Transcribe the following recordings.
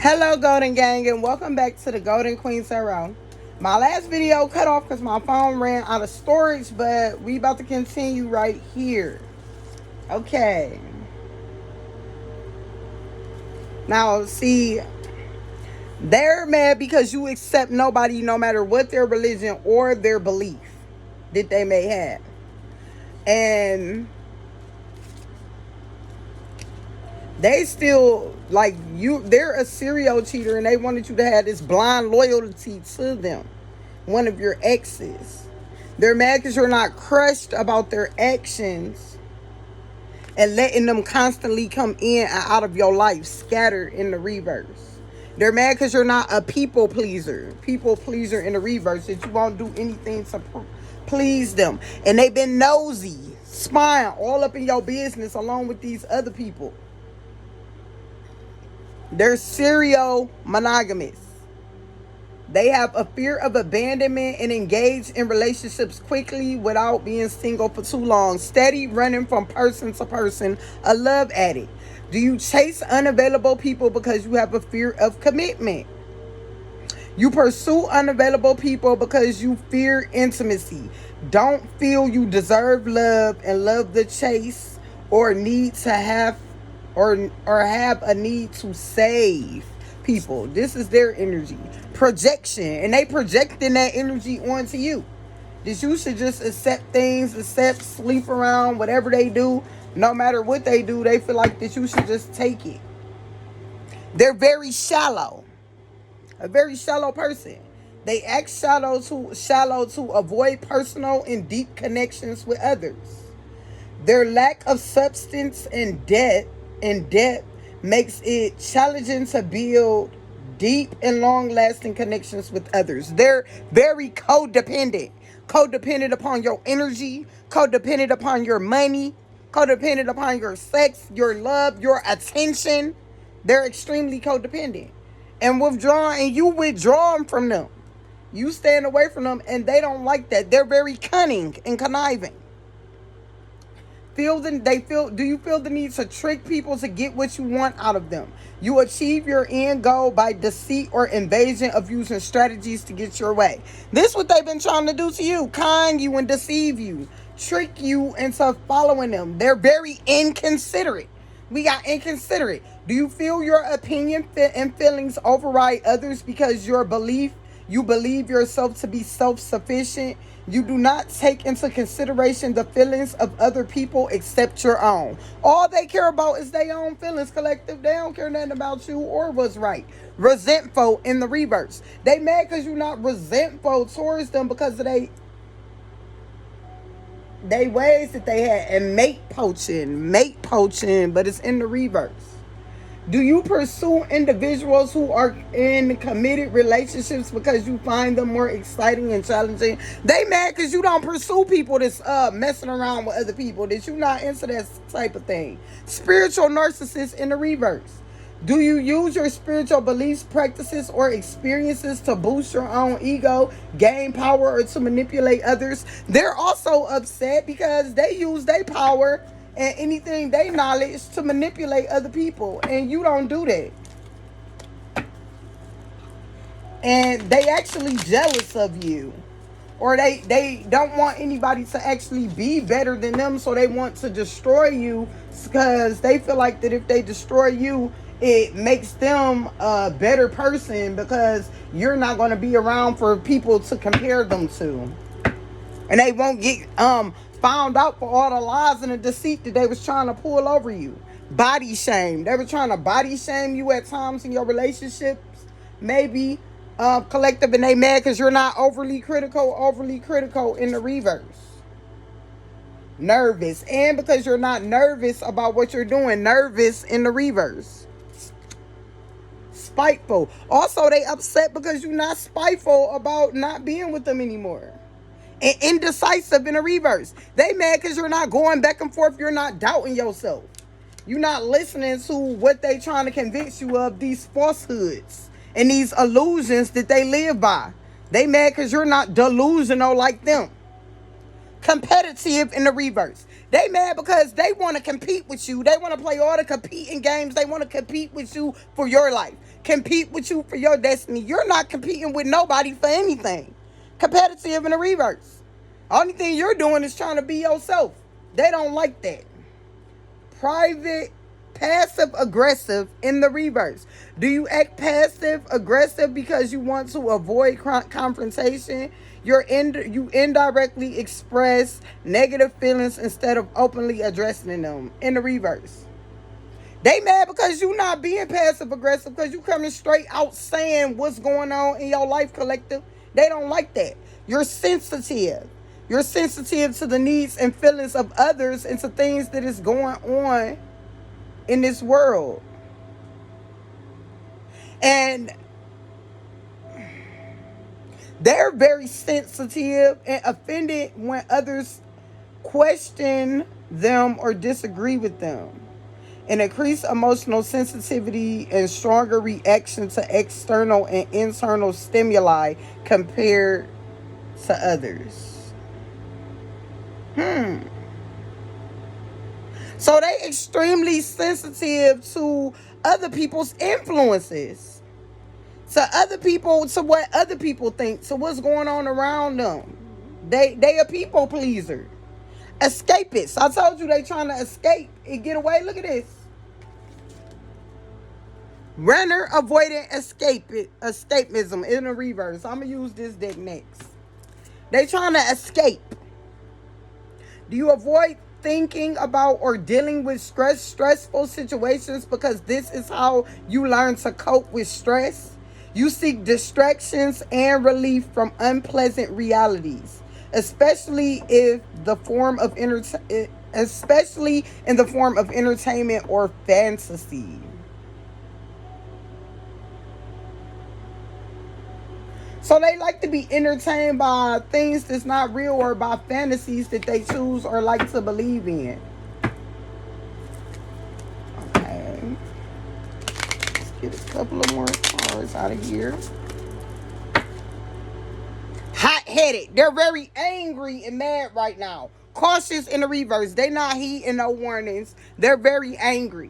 Hello, Golden Gang, and welcome back to the Golden Queen Tarot. My last video cut off because my phone ran out of storage, but we about to continue right here. Okay. Now, see, they're mad because you accept nobody no matter what their religion or their belief that they may have. And they still, like, they're a serial cheater and they wanted you to have this blind loyalty to them, one of your exes. They're mad because you're not crushed about their actions and letting them constantly come in and out of your life, scattered in the reverse. They're mad because you're not a people pleaser in the reverse, that you won't do anything to please them. And they've been nosy, spying all up in your business along with these other people. They're serial monogamous. They have a fear of abandonment and engage in relationships quickly without being single for too long. Steady running from person to person, a love addict. Do you chase unavailable people because you have a fear of commitment? You pursue unavailable people because you fear intimacy. Don't feel you deserve love and love the chase, or need to have or have a need to save people. This is their energy. Projection. And they projecting that energy onto you. That you should just accept things, sleep around, whatever they do. No matter what they do, they feel like that you should just take it. They're very shallow. A very shallow person. They act shallow to avoid personal and deep connections with others. Their lack of substance and depth makes it challenging to build deep and long-lasting connections with others. They're very codependent upon your energy, codependent upon your money, codependent upon your sex, your love, your attention. They're extremely codependent and you withdraw from them. You stand away from them, and they don't like that. They're very cunning and conniving. Do you feel the need to trick people to get what you want out of them? You achieve your end goal by deceit or invasion of using strategies to get your way. This is what they've been trying to do to you. Con you and deceive you. Trick you into following them. They're very inconsiderate. We got inconsiderate. Do you feel your opinion and feelings override others because you believe yourself to be self-sufficient? You do not take into consideration the feelings of other people except your own. All they care about is their own feelings, collective. They don't care nothing about you or what's right. Resentful in the reverse. They mad because you're not resentful towards them because of they ways that they had. And mate poaching, but it's in the reverse. Do you pursue individuals who are in committed relationships because you find them more exciting and challenging? They mad because you don't pursue people that's messing around with other people, that you not into that type of thing. Spiritual narcissist in the reverse. Do you use your spiritual beliefs, practices, or experiences to boost your own ego, gain power, or to manipulate others? They're also upset because they use their power and anything they knowledge to manipulate other people, and you don't do that. And they actually jealous of you, or they don't want anybody to actually be better than them, so they want to destroy you because they feel like that if they destroy you, it makes them a better person because you're not going to be around for people to compare them to, and they won't get found out for all the lies and the deceit that they was trying to pull over you. Body shame. They were trying to body shame you at times in your relationships. Maybe collective, and they mad because you're not overly critical in the reverse. Nervous. And because you're not nervous about what you're doing. Nervous in the reverse. Spiteful. Also, they upset because you're not spiteful about not being with them anymore. And indecisive in the reverse. They mad because you're not going back and forth. You're not doubting yourself. You're not listening to what they trying to convince you of, these falsehoods and these illusions that they live by. They mad because you're not delusional like them. Competitive in the reverse. They mad because they want to compete with you. They want to play all the competing games. They want to compete with you for your life. Compete with you for your destiny. You're not competing with nobody for anything. Competitive in the reverse. Only thing you're doing is trying to be yourself. They don't like that. Private, passive aggressive in the reverse. Do you act passive aggressive because you want to avoid confrontation? You indirectly express negative feelings instead of openly addressing them in the reverse. They mad because you not being passive aggressive, because you coming straight out saying what's going on in your life, collective. They don't like that. You're sensitive. You're sensitive to the needs and feelings of others and to things that is going on in this world. And they're very sensitive and offended when others question them or disagree with them. An increased emotional sensitivity and stronger reaction to external and internal stimuli compared to others. So they extremely sensitive to other people's influences, to other people, to what other people think, to what's going on around them. They a people pleaser. Escapists. I told you they trying to escape and get away. Look at this. Runner, avoidant, escapism in the reverse. I'm going to use this deck next. They trying to escape. Do you avoid thinking about or dealing with stressful situations because this is how you learn to cope with stress? You seek distractions and relief from unpleasant realities, especially in the form of entertainment or fantasy. So they like to be entertained by things that's not real or by fantasies that they choose or like to believe in. Okay. Let's get a couple of more cards out of here. Hot-headed. They're very angry and mad right now. Cautious in the reverse. They not heeding no warnings. They're very angry.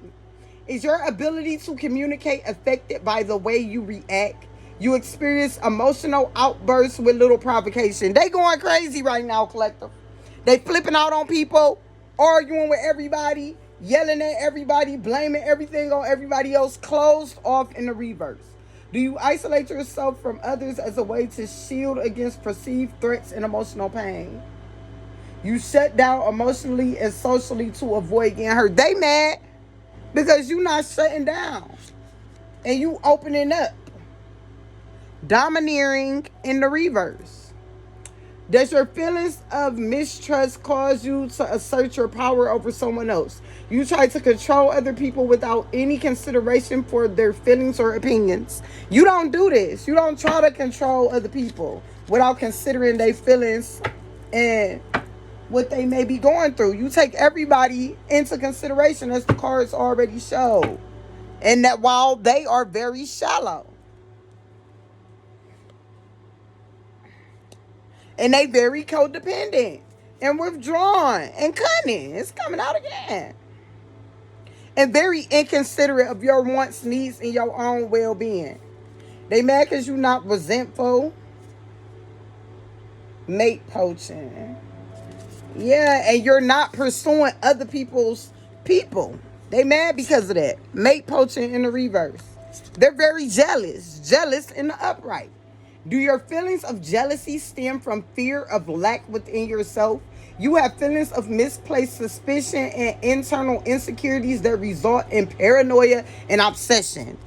Is your ability to communicate affected by the way you react? You experience emotional outbursts with little provocation. They going crazy right now, collective. They flipping out on people, arguing with everybody, yelling at everybody, blaming everything on everybody else, closed off in the reverse. Do you isolate yourself from others as a way to shield against perceived threats and emotional pain? You shut down emotionally and socially to avoid getting hurt. They mad because you not shutting down and you opening up. Domineering in the reverse. Does your feelings of mistrust cause you to assert your power over someone else? You try to control other people without any consideration for their feelings or opinions. You don't do this. You don't try to control other people without considering their feelings and what they may be going through. You take everybody into consideration, as the cards already show. And that while they are very shallow. And they very codependent and withdrawn and cunning. It's coming out again. And very inconsiderate of your wants, needs, and your own well-being. They mad because you're not resentful. Mate poaching. Yeah, and you're not pursuing other people's people. They mad because of that. Mate poaching in the reverse. They're very jealous. Jealous in the upright. Do your feelings of jealousy stem from fear of lack within yourself? You have feelings of misplaced suspicion and internal insecurities that result in paranoia and obsession.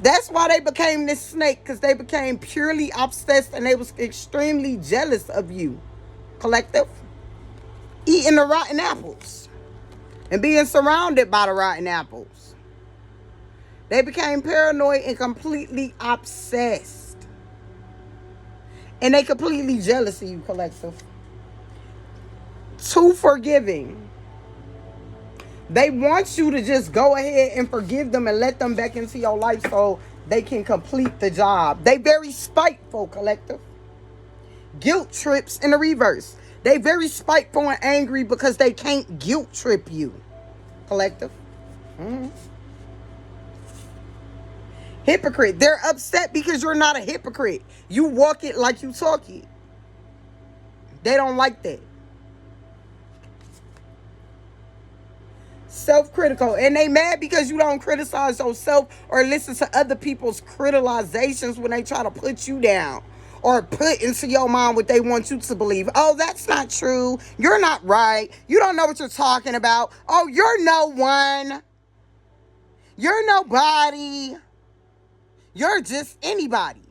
That's why they became this snake, because they became purely obsessed and they was extremely jealous of you, collective. Eating the rotten apples and being surrounded by the rotten apples. They became paranoid and completely obsessed. And they completely jealous of you, collective. Too forgiving. They want you to just go ahead and forgive them and let them back into your life so they can complete the job. They very spiteful, collective. Guilt trips in the reverse. They very spiteful and angry because they can't guilt trip you, collective. Hypocrite. They're upset because you're not a hypocrite. You walk it like you talk it. They don't like that. Self-critical. And they mad because you don't criticize yourself or listen to other people's criticizations when they try to put you down or put into your mind what they want you to believe. Oh, that's not true. You're not right. You don't know what you're talking about. Oh, you're no one. You're nobody. You're just anybody.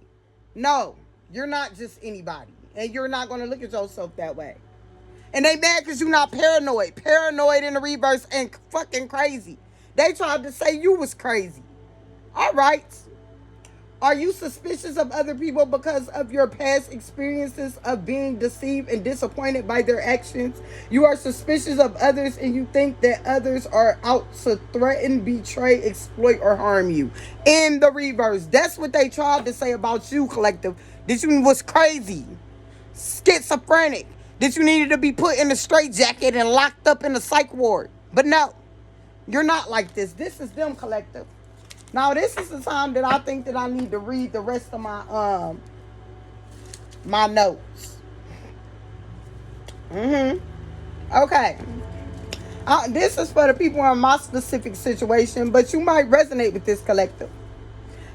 No, you're not just anybody. And you're not going to look at yourself that way. And they mad because you're not paranoid. Paranoid in the reverse and fucking crazy. They tried to say you was crazy. All right. Are you suspicious of other people because of your past experiences of being deceived and disappointed by their actions? You are suspicious of others and you think that others are out to threaten, betray, exploit, or harm you. In the reverse. That's what they tried to say about you, collective. That you was crazy, schizophrenic, that you needed to be put in a straitjacket and locked up in a psych ward. But no, you're not like this. This is them, collective. Now, this is the time that I think that I need to read the rest of my my notes. Okay. This is for the people in my specific situation, but you might resonate with this, collective.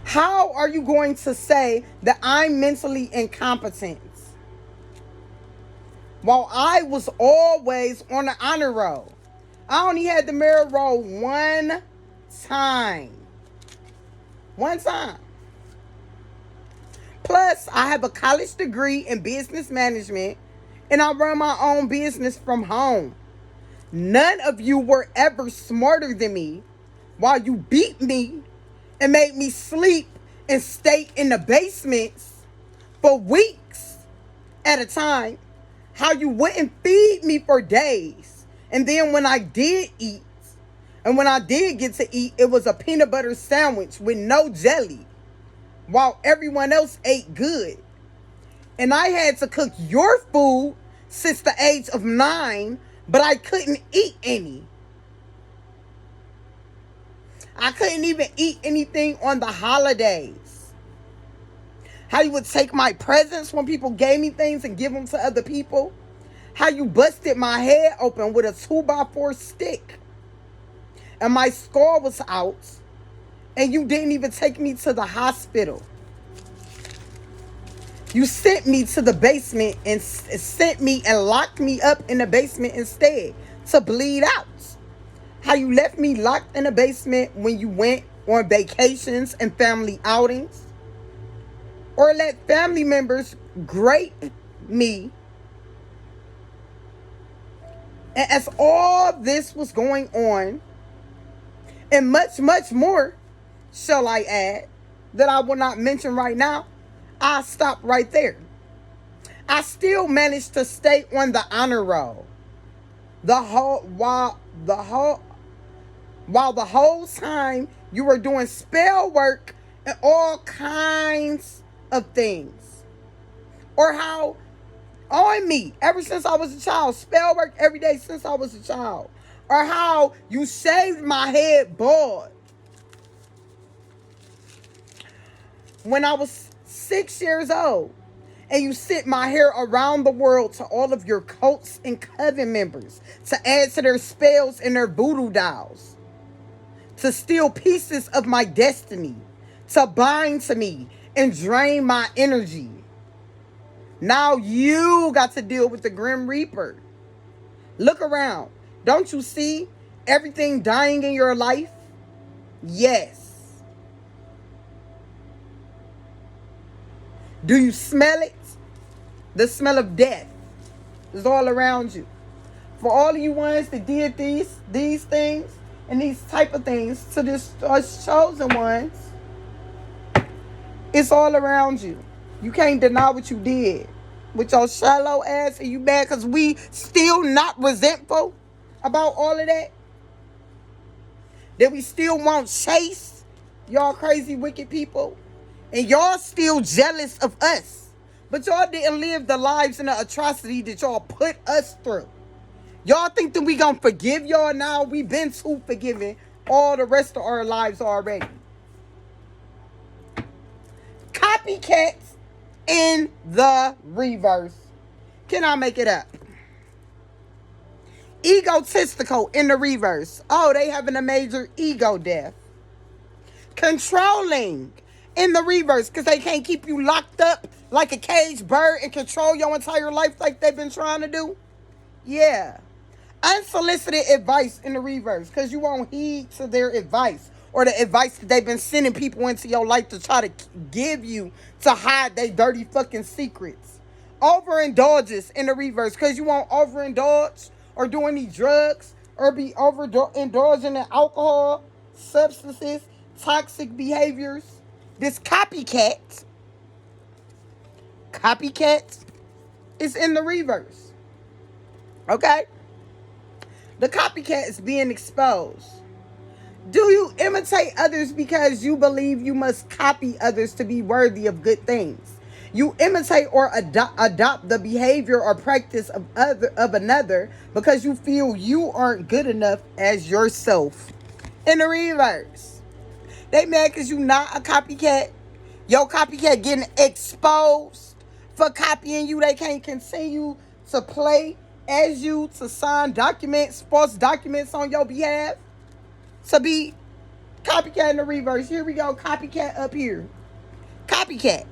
How are you going to say that I'm mentally incompetent while I was always on the honor roll? I only had the merit roll one time. One time. Plus, I have a college degree in business management and I run my own business from home. None of you were ever smarter than me while you beat me and made me sleep and stay in the basements for weeks at a time. How you wouldn't feed me for days. And then when I did eat, and when I did get to eat, it was a peanut butter sandwich with no jelly, while everyone else ate good. And I had to cook your food since the age of 9, but I couldn't eat any. I couldn't even eat anything on the holidays. How you would take my presents when people gave me things and give them to other people. How you busted my head open with a 2x4 stick. And my skull was out. And you didn't even take me to the hospital. You sent me to the basement and sent me and locked me up in the basement instead to bleed out. How you left me locked in the basement when you went on vacations and family outings. Or let family members grape me. And as all this was going on, and much, much more, shall I add, that I will not mention right now, I stop right there. I still managed to stay on the honor roll. While the whole time you were doing spell work and all kinds of things. Or how on me, ever since I was a child, spell work every day since I was a child. Or how you shaved my head bald when I was 6 years old. And you sent my hair around the world to all of your cults and coven members to add to their spells and their voodoo dolls. To steal pieces of my destiny. To bind to me and drain my energy. Now you got to deal with the Grim Reaper. Look around. Don't you see everything dying in your life? Yes. Do you smell it? The smell of death is all around you. For all of you ones that did these things and these type of things to this chosen ones, it's all around you. You can't deny what you did. With your shallow ass, and you mad because we still not resentful about all of that? That we still won't chase y'all crazy wicked people? And y'all still jealous of us But y'all didn't live the lives and the atrocity that y'all put us through. Y'all think that we gonna forgive y'all now? We been too forgiving all the rest of our lives already. Copycats in the reverse. Can I make it up? Egotistical in the reverse. Oh, they having a major ego death. Controlling in the reverse because they can't keep you locked up like a caged bird and control your entire life like they've been trying to do. Yeah. Unsolicited advice in the reverse because you won't heed to their advice or the advice that they've been sending people into your life to try to give you to hide their dirty fucking secrets. Overindulgence in the reverse because you won't overindulge or do any drugs or be overindulging in alcohol, substances, toxic behaviors. This copycat is in the reverse. Okay? The copycat is being exposed. Do you imitate others because you believe you must copy others to be worthy of good things? You imitate or adopt the behavior or practice of another because you feel you aren't good enough as yourself. In the reverse. They mad because you not a copycat. Your copycat getting exposed for copying you. They can't continue to play as you, to sign documents, false documents on your behalf, to be copycat in the reverse. Here we go, copycat up here. Copycat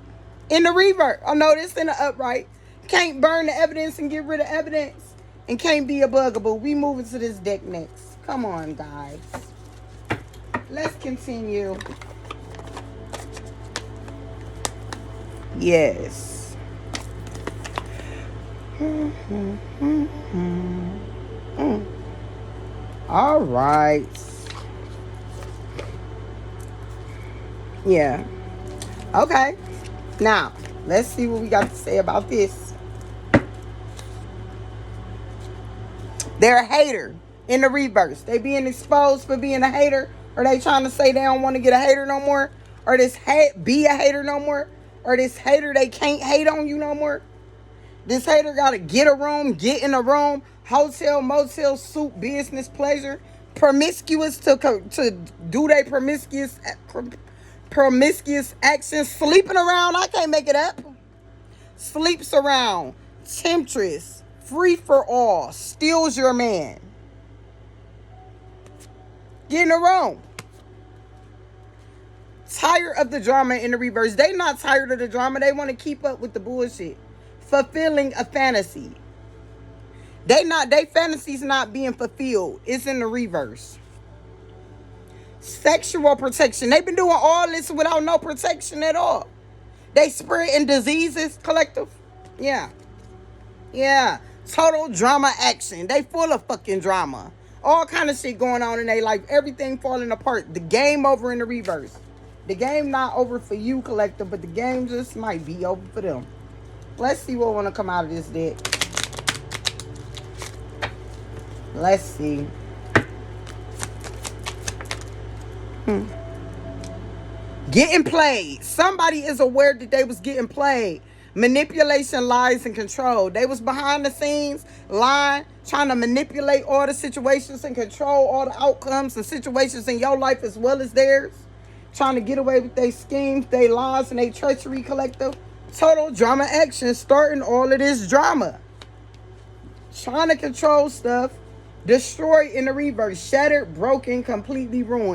in the reverse. Oh no, this in the upright. Can't burn the evidence and get rid of evidence, and can't be a bugaboo. We moving to this deck next. Come on, guys. Let's continue. Yes. All right. Yeah. Okay. Now, let's see what we got to say about this. They're a hater in the reverse. They being exposed for being a hater. Or they trying to say they don't want to get a hater no more? Or this be a hater no more? Or this hater, they can't hate on you no more? This hater got to get a room, get in a room, hotel, motel, suit, business, pleasure, promiscuous to do their promiscuous actions, sleeping around. I can't make it up. Sleeps around, temptress, free for all, steals your man. Get in the room. Tired of the drama in the reverse. They not tired of the drama. They want to keep up with the bullshit. Fulfilling a fantasy. They fantasies not being fulfilled. It's in the reverse. Sexual protection. They've been doing all this without no protection at all. They spreading diseases, collective. Yeah. Yeah. Total drama action. They full of fucking drama. All kind of shit going on in their life. Everything falling apart. The game over in the reverse. The game not over for you, collective, but the game just might be over for them. Let's see what want to come out of this deck. Let's see. Getting played. Somebody is aware that they was getting played. Manipulation, lies, and control. They was behind the scenes, lying, trying to manipulate all the situations and control all the outcomes and situations in your life as well as theirs. Trying to get away with their schemes, their lies, and their treachery, collective. Total drama action, starting all of this drama. Trying to control stuff. Destroyed in the reverse. Shattered, broken, completely ruined.